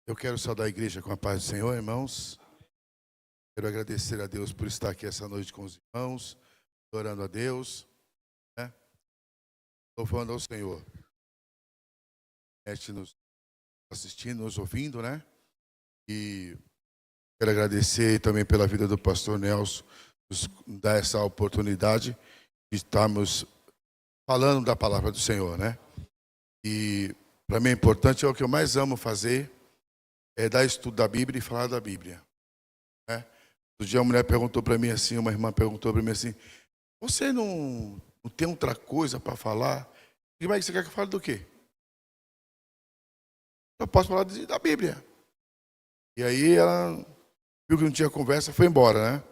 Eu quero saudar a igreja com a paz do Senhor, irmãos. Quero agradecer a Deus por estar aqui essa noite com os irmãos, adorando a Deus, né? Louvando ao Senhor. Nos assistindo, nos ouvindo, né? E quero agradecer também pela vida do pastor Nelson, nos dar essa oportunidade de estarmos falando da palavra do Senhor, né? E para mim é importante, é o que eu mais amo fazer, é dar estudo da Bíblia e falar da Bíblia, né? Outro dia uma mulher perguntou para mim assim, uma irmã perguntou para mim assim, você não tem outra coisa para falar? E mas você quer que eu fale do quê? Eu posso falar da Bíblia. E aí ela viu que não tinha conversa, foi embora, né?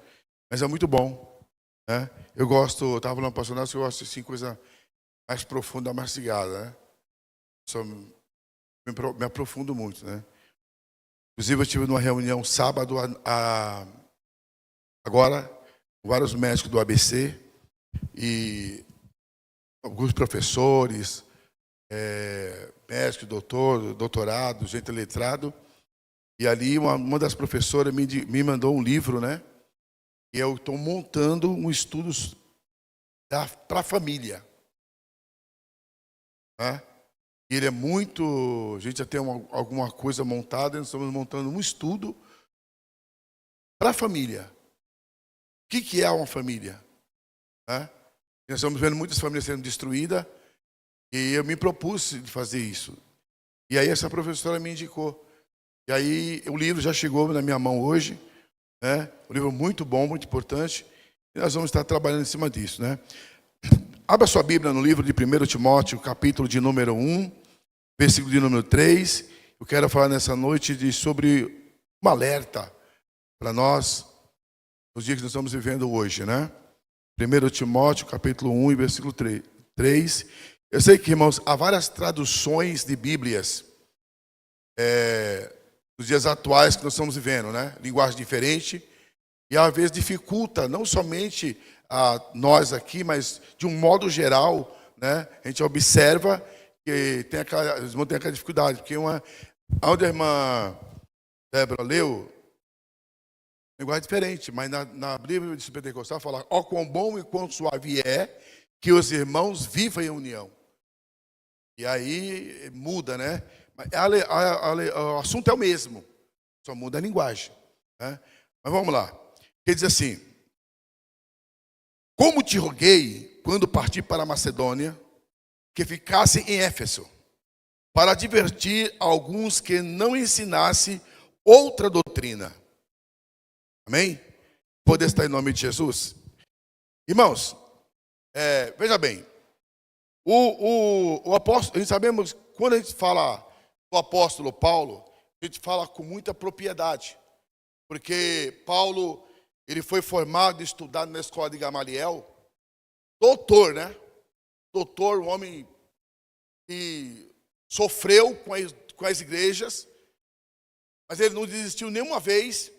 Mas é muito bom, né? Eu estava falando para o pastor Nelson que eu gosto assim, coisa mais profunda, mastigada, né? Me aprofundo muito, né? Inclusive eu estive numa reunião sábado, agora, com vários médicos do ABC e alguns professores, médicos, doutorado, gente letrado. E ali uma das professoras me mandou um livro, né? E eu estou montando um estudo para a família, né? E ele é muito... A gente já tem alguma coisa montada, nós estamos montando um estudo para a família. O que é uma família? Né? Nós estamos vendo muitas famílias sendo destruídas e eu me propus de fazer isso. E aí essa professora me indicou. E aí o livro já chegou na minha mão hoje, né? Um livro muito bom, muito importante. E nós vamos estar trabalhando em cima disso, né? Abra sua Bíblia no livro de 1 Timóteo, capítulo de número 1, versículo de número 3. Eu quero falar nessa noite sobre um alerta para nós, nos dias que nós estamos vivendo hoje, né? 1 Timóteo, capítulo 1, versículo 3. Eu sei que, irmãos, há várias traduções de Bíblias nos dias atuais que nós estamos vivendo, né? Linguagem diferente. E às vezes dificulta, não somente a nós aqui, mas de um modo geral, né? A gente observa que eles vão ter aquela dificuldade. Porque onde a irmã Débora leu, linguagem diferente, mas na Bíblia de Pentecostal fala: ó, quão bom e quão suave é que os irmãos vivam em união. E aí muda, né? O assunto é o mesmo, só muda a linguagem, né? Mas vamos lá. Ele diz assim: como te roguei, quando parti para a Macedônia, que ficasse em Éfeso, para advertir alguns que não ensinasse outra doutrina. Amém? Poder estar em nome de Jesus. Irmãos, veja bem, o apóstolo, a gente sabemos, quando a gente fala do apóstolo Paulo, a gente fala com muita propriedade, porque Paulo, ele foi formado e estudado na escola de Gamaliel, doutor, né? Doutor, um homem que sofreu com as igrejas, mas ele não desistiu nenhuma vez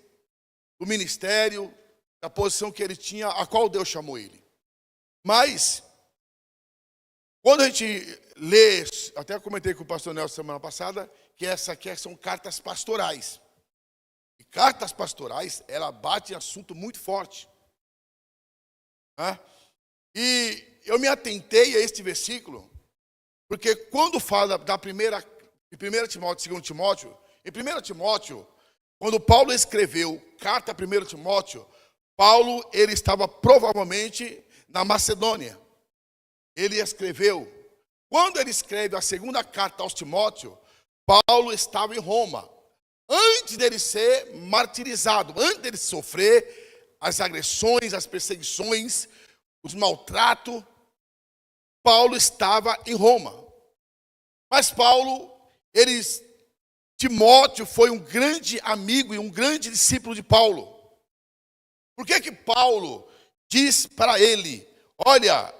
do ministério, da posição que ele tinha, a qual Deus chamou ele. Mas, quando a gente lê, até comentei com o pastor Nelson semana passada, que essa aqui são cartas pastorais. E cartas pastorais, ela bate em assunto muito forte, né? E eu me atentei a este versículo, porque quando fala de 1 Timóteo, 2 Timóteo, em 1 Timóteo, quando Paulo escreveu carta a 1 Timóteo, Paulo, ele estava provavelmente na Macedônia. Ele escreveu. Quando ele escreve a segunda carta aos Timóteo, Paulo estava em Roma. Antes dele ser martirizado, antes dele sofrer as agressões, as perseguições, os maltratos, Paulo estava em Roma. Mas Timóteo foi um grande amigo e um grande discípulo de Paulo. Por que Paulo diz para ele: olha,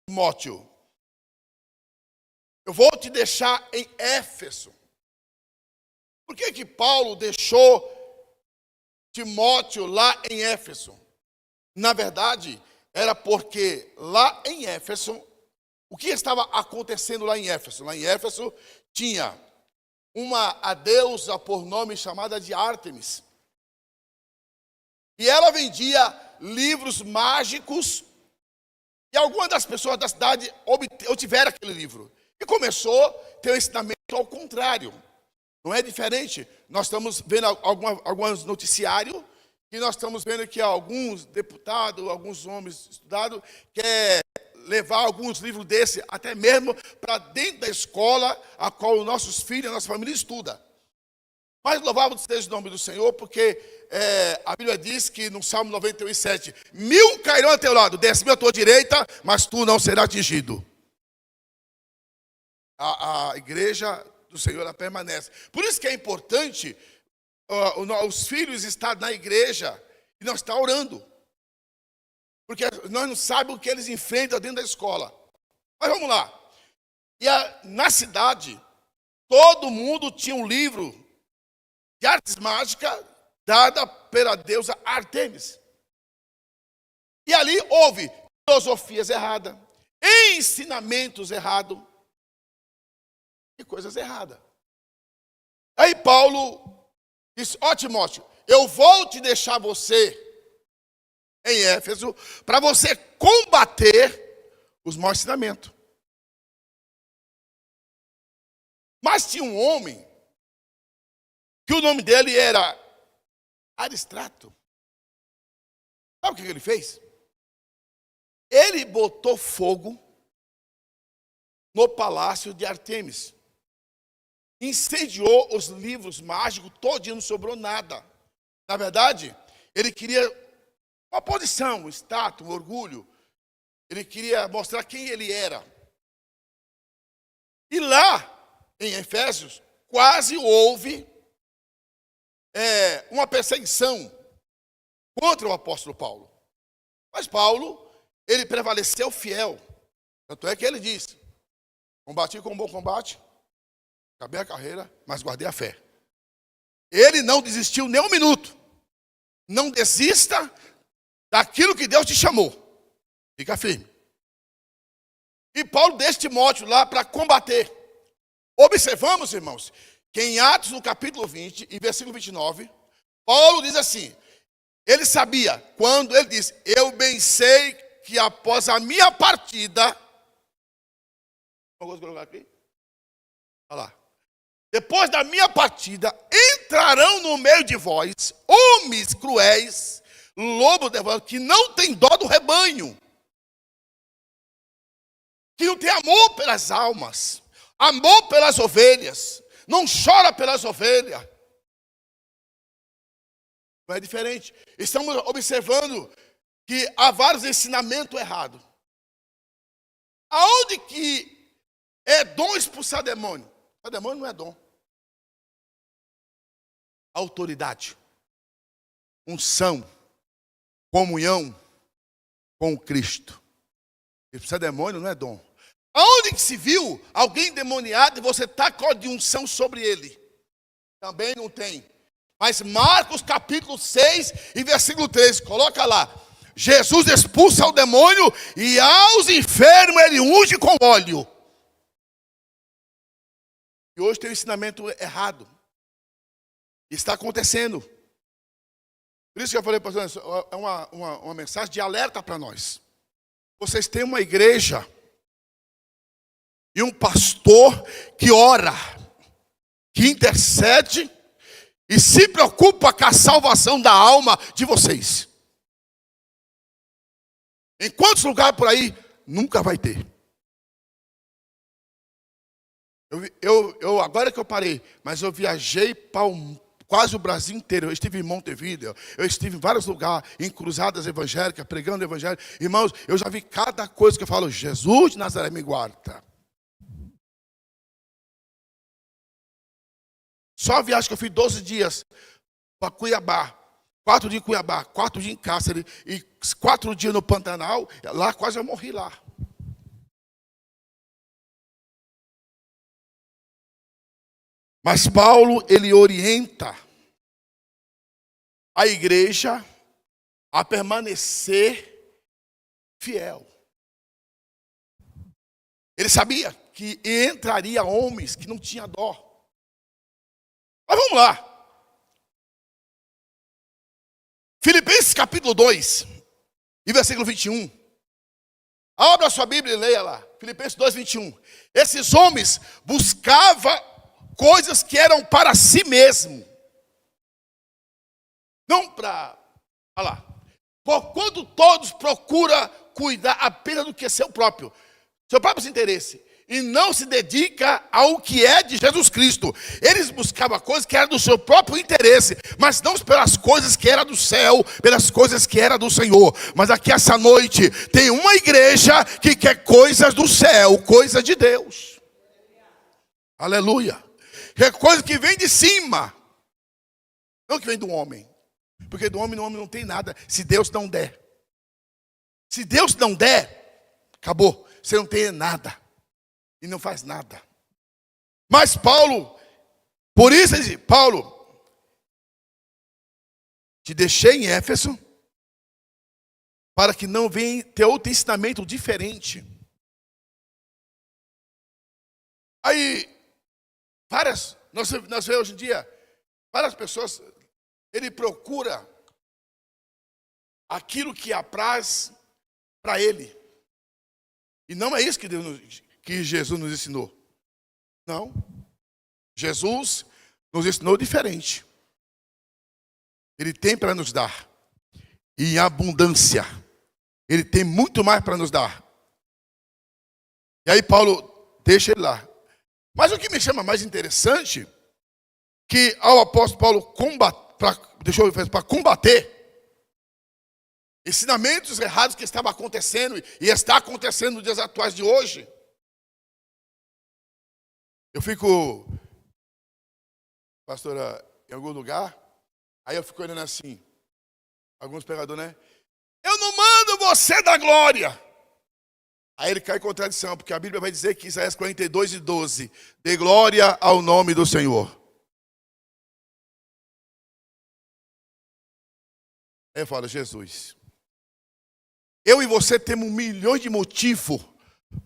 Timóteo, eu vou te deixar em Éfeso? Por que Paulo deixou Timóteo lá em Éfeso? Na verdade, era porque lá em Éfeso, o que estava acontecendo lá em Éfeso? Lá em Éfeso tinha a deusa por nome chamada de Ártemis. E ela vendia livros mágicos, e algumas das pessoas da cidade obtiveram aquele livro. E começou a ter um ensinamento ao contrário. Não é diferente. Nós estamos vendo alguns noticiários, e nós estamos vendo que alguns deputados, alguns homens estudados, querem levar alguns livros desses, até mesmo para dentro da escola, a qual os nossos filhos, a nossa família estuda. Mas louvado seja o nome do Senhor, porque a Bíblia diz que no Salmo 91:7, 1000 cairão ao teu lado, 10.000 à tua direita, mas tu não serás atingido. A igreja do Senhor, ela permanece. Por isso que é importante os filhos estar na igreja e não estar orando. Porque nós não sabemos o que eles enfrentam dentro da escola. Mas vamos lá. E na cidade, todo mundo tinha um livro de artes mágicas dada pela deusa Ártemis. E ali houve filosofias erradas, ensinamentos errados e coisas erradas. Aí Paulo disse: ó Timóteo, eu vou te deixar você em Éfeso para você combater os maus ensinamentos. Mas tinha um homem que o nome dele era Aristarco. Sabe o que ele fez? Ele botou fogo no palácio de Ártemis. Incendiou os livros mágicos, todinho, não sobrou nada. Na verdade, ele queria uma posição, um status, um orgulho. Ele queria mostrar quem ele era. E lá, em Efésios, quase houve uma perseguição contra o apóstolo Paulo. Mas Paulo, ele prevaleceu fiel. Tanto é que ele disse: combati com um bom combate, acabei a carreira, mas guardei a fé. Ele não desistiu nem um minuto. Não desista daquilo que Deus te chamou. Fica firme. E Paulo deixa Timóteo lá para combater. Observamos, irmãos, que em Atos, no capítulo 20, e versículo 29, Paulo diz assim: ele sabia, quando ele diz: eu bem sei que após a minha partida, vamos colocar aqui? Olha lá. Depois da minha partida, entrarão no meio de vós homens cruéis, lobos devoradores, que não têm dó do rebanho, que não tem amor pelas almas, amor pelas ovelhas, não chora pelas ovelhas. Não é diferente. Estamos observando que há vários ensinamentos errados. Aonde que é dom expulsar demônio? O demônio não é dom. Autoridade, unção, comunhão com Cristo. Expulsar demônio não é dom. Aonde que se viu alguém endemoniado e você tacou de unção sobre ele? Também não tem. Mas Marcos capítulo 6 e versículo 13, coloca lá: Jesus expulsa o demônio e aos enfermos ele unge com óleo. E hoje tem um ensinamento errado. Está acontecendo. Por isso que eu falei, pastor, é uma mensagem de alerta para nós. Vocês têm uma igreja e um pastor que ora, que intercede e se preocupa com a salvação da alma de vocês. Em quantos lugares por aí nunca vai ter? Agora que eu parei, mas eu viajei para quase o Brasil inteiro. Eu estive em Montevideo, eu estive em vários lugares, em cruzadas evangélicas, pregando o evangelho. Irmãos, eu já vi cada coisa que eu falo: Jesus de Nazaré me guarda. Só a viagem que eu fiz 12 dias para Cuiabá. 4 dias em Cuiabá, 4 dias em Cáceres e 4 dias no Pantanal. Lá quase eu morri lá. Mas Paulo, ele orienta a igreja a permanecer fiel. Ele sabia que entraria homens que não tinham dó. Vamos lá. Filipenses capítulo 2, e versículo 21. Abra a sua Bíblia e leia lá. Filipenses 2, 21. Esses homens buscavam coisas que eram para si mesmo. Não para... Olha lá. Porquanto todos procuram cuidar apenas do que é seu próprio interesse, e não se dedica ao que é de Jesus Cristo. Eles buscavam coisas que eram do seu próprio interesse, mas não pelas coisas que eram do céu, pelas coisas que eram do Senhor. Mas aqui essa noite tem uma igreja que quer coisas do céu, coisas de Deus. Aleluia. É coisa que vem de cima, não que vem do homem. Porque do homem não tem nada, se Deus não der. Se Deus não der, acabou, você não tem nada. E não faz nada. Mas Paulo, por isso ele diz, Paulo, te deixei em Éfeso, para que não venha ter outro ensinamento diferente. Aí, nós vemos hoje em dia, várias pessoas, ele procura aquilo que apraz para ele. E não é isso que Jesus nos ensinou. Não. Jesus nos ensinou diferente. Ele tem para nos dar. E em abundância. Ele tem muito mais para nos dar. E aí Paulo deixa ele lá. Mas o que me chama mais interessante, que ao apóstolo Paulo para combater ensinamentos errados que estavam acontecendo e está acontecendo nos dias atuais de hoje. Eu fico, pastora, em algum lugar, aí eu fico olhando assim, alguns pregadores, né? Eu não mando você da glória. Aí ele cai em contradição, porque a Bíblia vai dizer que Isaías 42, 12, dê glória ao nome do Senhor. Aí eu falo, Jesus, eu e você temos milhões de motivos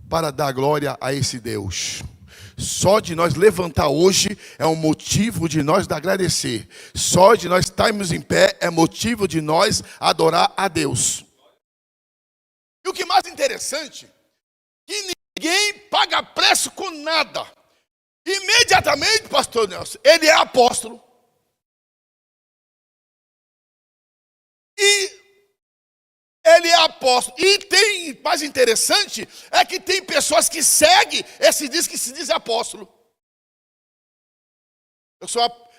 para dar glória a esse Deus. Só de nós levantar hoje é um motivo de nós agradecer. Só de nós estarmos em pé é motivo de nós adorar a Deus. E o que mais interessante, que ninguém paga preço com nada. Imediatamente, pastor Nelson, ele é apóstolo. E ele é apóstolo. E tem, mais interessante, é que tem pessoas que seguem que se diz apóstolo.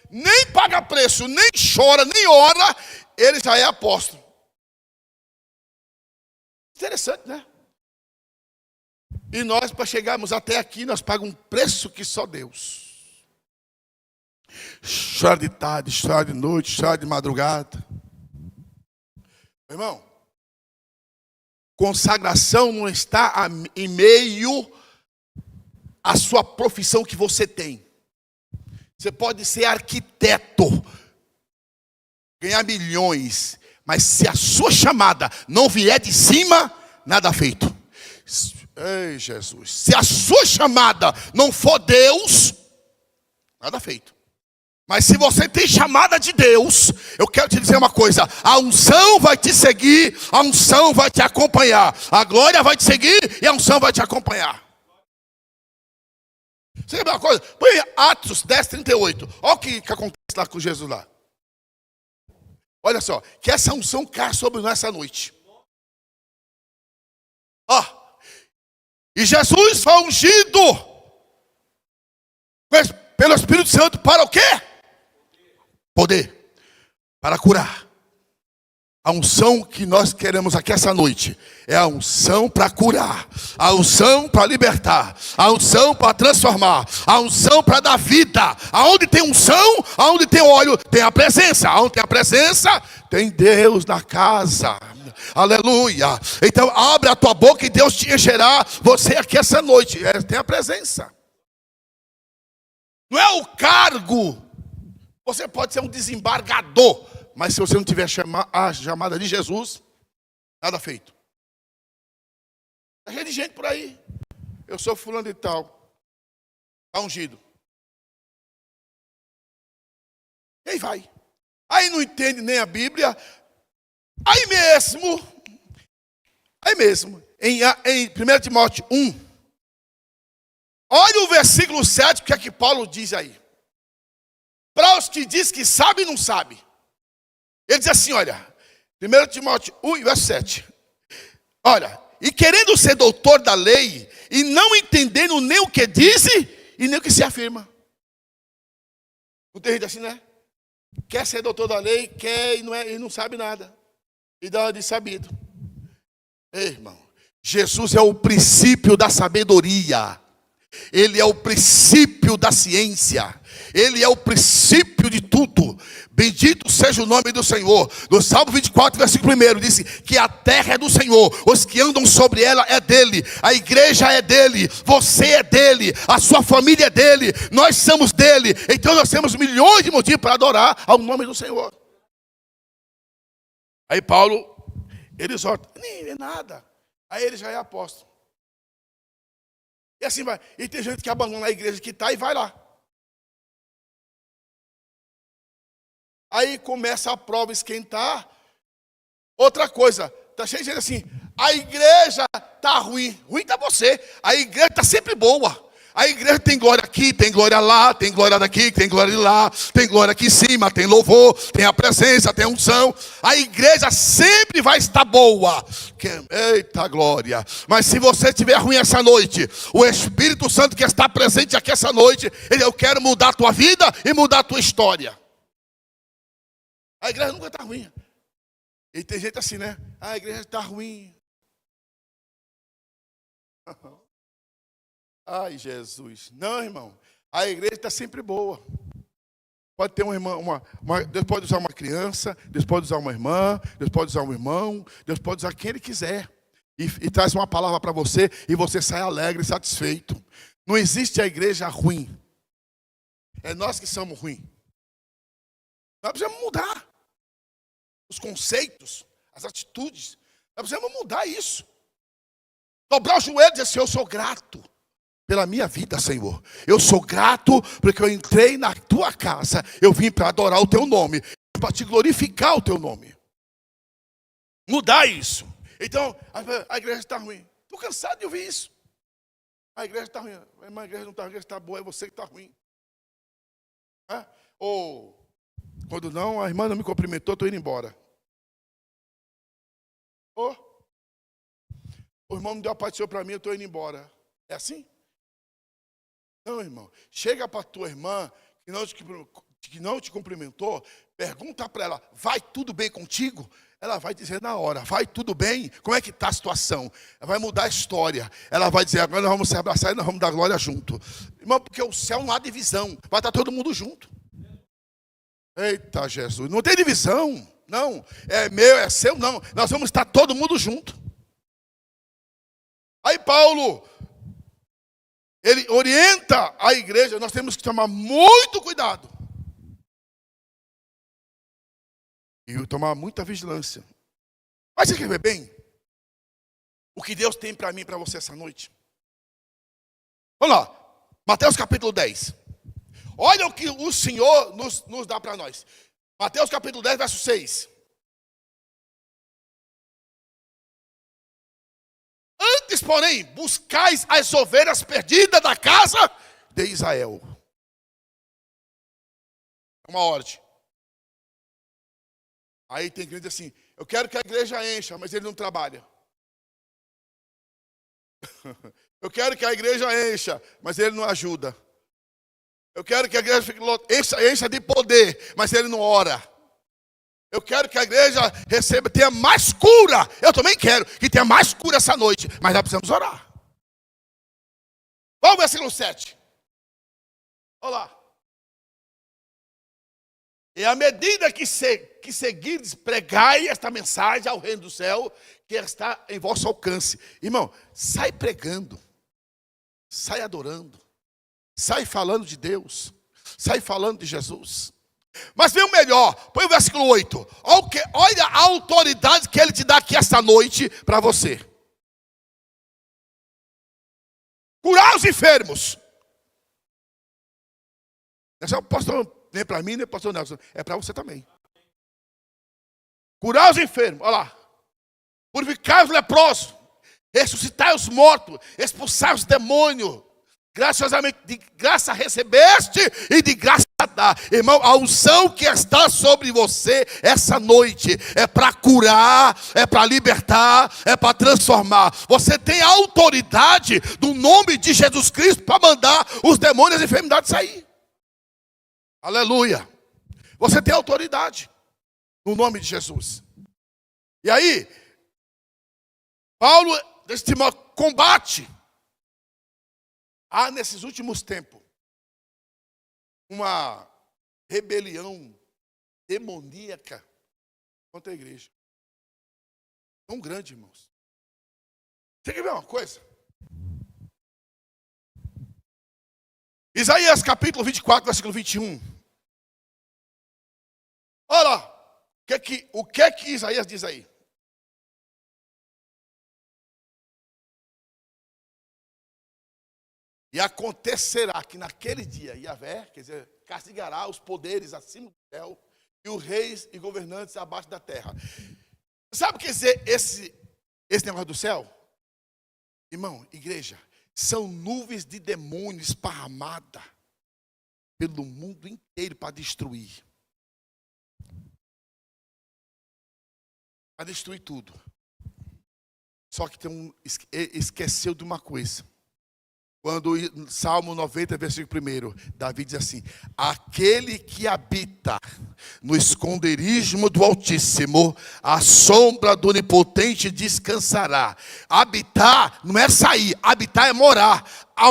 Nem paga preço, nem chora, nem ora, ele já é apóstolo. Interessante, né? E nós, para chegarmos até aqui, nós pagamos um preço que só Deus. Chora de tarde, chora de noite, chora de madrugada. Irmão, consagração não está em meio à sua profissão que você tem. Você pode ser arquiteto, ganhar milhões, mas se a sua chamada não vier de cima, nada feito. Ei, Jesus, se a sua chamada não for Deus, nada feito. Mas se você tem chamada de Deus, eu quero te dizer uma coisa, a unção vai te seguir, a unção vai te acompanhar, a glória vai te seguir e a unção vai te acompanhar. Você quer ver uma coisa? Põe Atos 10, 38. Olha o que acontece lá com Jesus lá. Olha só, que essa unção cai sobre nós essa noite. E Jesus foi ungido pelo Espírito Santo para o quê? Poder, para curar. A unção que nós queremos aqui essa noite é a unção para curar, a unção para libertar, a unção para transformar, a unção para dar vida. Aonde tem unção, aonde tem óleo, tem a presença. Aonde tem a presença, tem Deus na casa. Aleluia. Então abre a tua boca e Deus te encherá. Você aqui essa noite, tem a presença. Não é o cargo. Você pode ser um desembargador, mas se você não tiver a chamada de Jesus, nada feito. Está cheio de gente por aí. Eu sou fulano de tal. Está ungido. Aí vai. Aí não entende nem a Bíblia. Aí mesmo, em 1 Timóteo 1, olha o versículo 7, o que é que Paulo diz aí. Para os que diz que sabe e não sabe. Ele diz assim, olha, 1 Timóteo 1, verso 7. Olha, e querendo ser doutor da lei, e não entendendo nem o que diz e nem o que se afirma. Não tem gente assim, né? Quer ser doutor da lei, quer e não sabe nada. E dá de sabido. Ei, irmão, Jesus é o princípio da sabedoria. Ele é o princípio da ciência. Ele é o princípio de tudo. Bendito seja o nome do Senhor. No Salmo 24, versículo 1, disse que a terra é do Senhor, os que andam sobre ela é dele, a igreja é dele, você é dele, a sua família é dele, nós somos dele. Então nós temos milhões de motivos para adorar ao nome do Senhor. Aí Paulo, ele exorta, nem é nada. Aí ele já é apóstolo. E assim vai. E tem gente que abandona a igreja que está e vai lá. Aí começa a prova esquentar. Outra coisa, está cheio de gente assim, a igreja está ruim. Ruim está você. A igreja está sempre boa. A igreja tem glória aqui, tem glória lá, tem glória daqui, tem glória de lá, tem glória aqui em cima, tem louvor, tem a presença, tem a unção. A igreja sempre vai estar boa. Eita glória. Mas se você estiver ruim essa noite, o Espírito Santo que está presente aqui essa noite, eu quero mudar a tua vida e mudar a tua história. A igreja nunca está ruim. E tem gente assim, né? A igreja está ruim. Ai, Jesus. Não, irmão. A igreja está sempre boa. Pode ter uma irmã, Deus pode usar uma criança, Deus pode usar uma irmã, Deus pode usar um irmão, Deus pode usar quem Ele quiser. E traz uma palavra para você e você sai alegre e satisfeito. Não existe a igreja ruim. É nós que somos ruins. Nós precisamos mudar os conceitos, as atitudes. Nós precisamos mudar isso. Dobrar o joelho e dizer assim, eu sou grato pela minha vida, Senhor. Eu sou grato porque eu entrei na tua casa. Eu vim para adorar o teu nome, para te glorificar o teu nome. Mudar isso. Então, a igreja está ruim. Estou cansado de ouvir isso. A igreja está ruim. A igreja não está ruim, a igreja está boa, é você que está ruim. Ou, quando não, a irmã não me cumprimentou, estou indo embora. Ou, o irmão não deu a paz do Senhor para mim, eu estou indo embora. É assim? Não, irmão. Chega para a tua irmã que não te cumprimentou, pergunta para ela, vai tudo bem contigo? Ela vai dizer na hora, vai tudo bem? Como é que está a situação? Ela vai mudar a história. Ela vai dizer, agora nós vamos se abraçar e nós vamos dar glória junto. Irmão, porque o céu não há divisão. Vai estar todo mundo junto. Eita, Jesus. Não tem divisão. Não. É meu, é seu, não. Nós vamos estar todo mundo junto. Aí Paulo, ele orienta a igreja, nós temos que tomar muito cuidado. E tomar muita vigilância. Mas você quer ver bem? O que Deus tem para mim e para você essa noite? Vamos lá. Mateus capítulo 10. Olha o que o Senhor nos dá para nós. Mateus capítulo 10, verso 6. Antes, porém, buscais as ovelhas perdidas da casa de Israel. É uma ordem. Aí tem crente assim, eu quero que a igreja encha, mas ele não trabalha. Eu quero que a igreja encha, mas ele não ajuda. Eu quero que a igreja encha de poder, mas ele não ora. Eu quero que a igreja tenha mais cura. Eu também quero que tenha mais cura essa noite, mas nós precisamos orar. Vamos ao versículo 7. Olha lá. E à medida que seguires, pregai esta mensagem ao reino do céu, que está em vosso alcance. Irmão, sai pregando, sai adorando, sai falando de Deus, sai falando de Jesus. Mas vem o melhor, põe o versículo 8. Olha a autoridade que ele te dá aqui esta noite para você. Curar os enfermos. Esse é o pastor nem para mim, nem para o pastor Nelson. É para você também. Curar os enfermos, olha lá. Purificar os leprosos. Ressuscitar os mortos. Expulsar os demônios. Graciosamente, de graça recebeste e de graça dá. Irmão, a unção que está sobre você essa noite é para curar, é para libertar, é para transformar. Você tem a autoridade do nome de Jesus Cristo para mandar os demônios e as enfermidades sair. Aleluia. Você tem autoridade no nome de Jesus. E aí, Paulo, nesse combate. Há nesses últimos tempos uma rebelião demoníaca contra a igreja. Tão grande, irmãos. Você quer ver uma coisa? Isaías capítulo 24, versículo 21. Olha lá, o que é que Isaías diz aí? E acontecerá que naquele dia, Yahvé, quer dizer, castigará os poderes acima do céu e os reis e governantes abaixo da terra. Sabe o que quer dizer esse negócio do céu? Irmão, igreja, são nuvens de demônios esparramadas pelo mundo inteiro para destruir. Para destruir tudo. Só que esqueceu de uma coisa. Quando Salmo 90, versículo 1, Davi diz assim: aquele que habita no esconderijo do Altíssimo, a sombra do Onipotente descansará. Habitar não é sair, habitar é morar.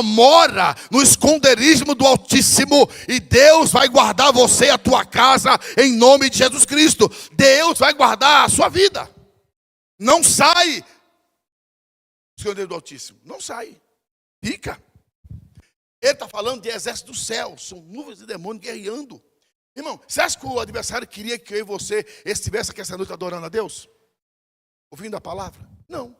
Mora no esconderijo do Altíssimo e Deus vai guardar você e a tua casa em nome de Jesus Cristo. Deus vai guardar a sua vida. Não sai do esconderijo do Altíssimo, não sai. Fica. Ele está falando de exército do céu. São nuvens de demônios guerreando. Irmão, você acha que o adversário queria que eu e você estivesse aqui essa noite adorando a Deus? Ouvindo a palavra? Não.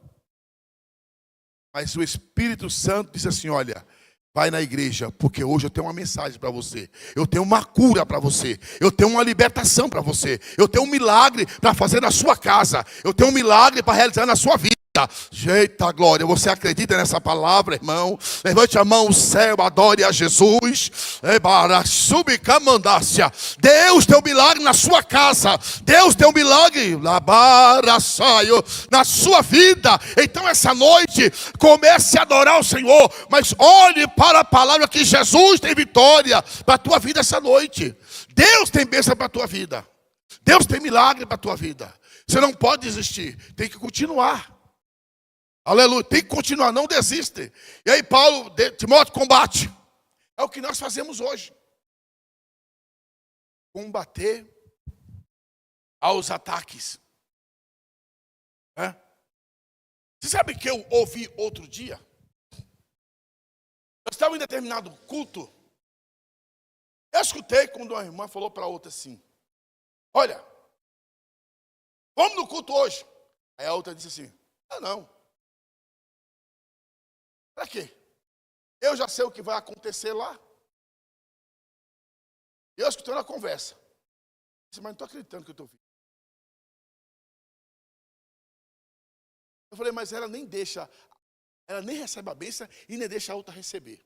Mas o Espírito Santo disse assim: olha, vai na igreja, porque hoje eu tenho uma mensagem para você. Eu tenho uma cura para você. Eu tenho uma libertação para você. Eu tenho um milagre para fazer na sua casa. Eu tenho um milagre para realizar na sua vida. Eita glória, você acredita nessa palavra, irmão? Levante a mão ao céu, adore a Jesus. Deus tem um milagre na sua casa. Deus tem um milagre na sua vida. Então essa noite comece a adorar o Senhor, mas olhe para a palavra que Jesus tem vitória para a tua vida essa noite. Deus tem bênção para a tua vida. Deus tem milagre para a tua vida. Você não pode desistir, tem que continuar. Aleluia, tem que continuar, não desiste. E aí Paulo, Timóteo, combate. É o que nós fazemos hoje. Combater aos ataques. Você sabe que eu ouvi outro dia? Eu estava em determinado culto. Eu escutei quando uma irmã falou para a outra assim: olha, vamos no culto hoje. Aí a outra disse assim: não. Para quê? Eu já sei o que vai acontecer lá. Eu escutei uma conversa. Eu disse: mas não estou acreditando que eu estou ouvindo. Eu falei: mas ela nem recebe a bênção e nem deixa a outra receber.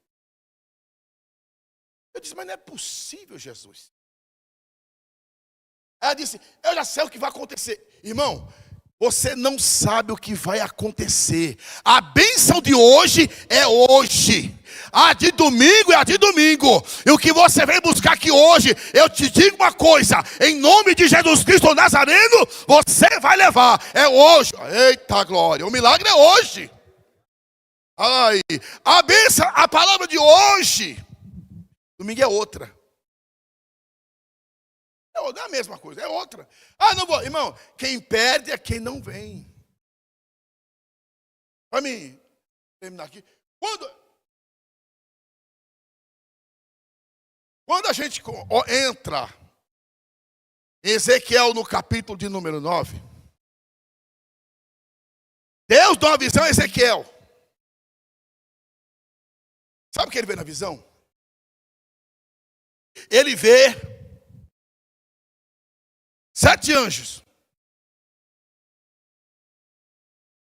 Eu disse: mas não é possível, Jesus. Ela disse: eu já sei o que vai acontecer. Irmão, você não sabe o que vai acontecer. A bênção de hoje é hoje. A de domingo é a de domingo. E o que você vem buscar aqui hoje, eu te digo uma coisa: em nome de Jesus Cristo Nazareno, você vai levar. É hoje. Eita glória, o milagre é hoje. Aí, a bênção, a palavra de hoje. Domingo é outra. Não é a mesma coisa, é outra. Não vou. Irmão, quem perde é quem não vem. Para mim, terminar aqui. Quando a gente entra em Ezequiel no capítulo de número 9, Deus dá uma visão a Ezequiel. Sabe o que ele vê na visão? Ele vê 7 anjos.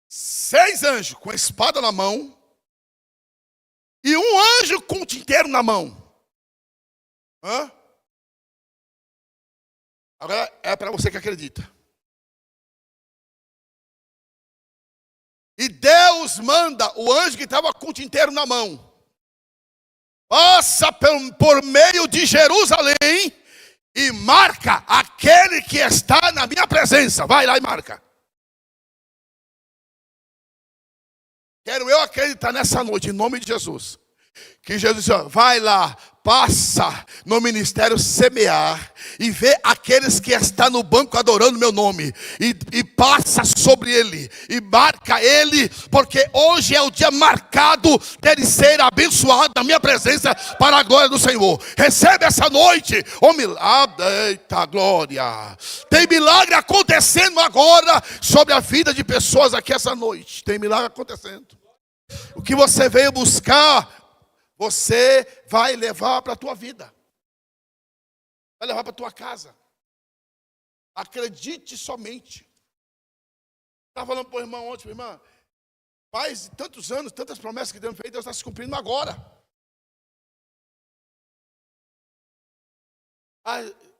6 anjos com a espada na mão. E um anjo com o tinteiro na mão. Agora é para você que acredita. E Deus manda o anjo que estava com o tinteiro na mão. Passa por meio de Jerusalém e marca aquele que está na minha presença. Vai lá e marca. Quero eu acreditar nessa noite, em nome de Jesus. Que Jesus disse, vai lá, passa no ministério semear e vê aqueles que estão no banco adorando meu nome e passa sobre ele e marca ele, porque hoje é o dia marcado dele ser abençoado na minha presença para a glória do Senhor. Recebe essa noite o milagre. Eita glória, tem milagre acontecendo agora sobre a vida de pessoas aqui essa noite. Tem milagre acontecendo. O que você veio buscar, você vai levar para a tua vida. Vai levar para a tua casa. Acredite somente. Estava falando para o irmão ontem, irmã. Faz tantos anos, tantas promessas que Deus fez, Deus está se cumprindo agora.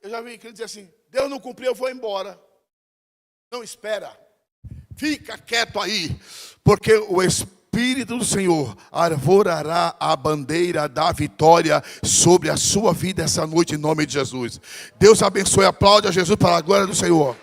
Eu já vi quem dizer assim, Deus não cumpriu, eu vou embora. Não espera. Fica quieto aí, porque o Espírito do Senhor arvorará a bandeira da vitória sobre a sua vida essa noite, em nome de Jesus. Deus abençoe, aplaude a Jesus para a glória do Senhor.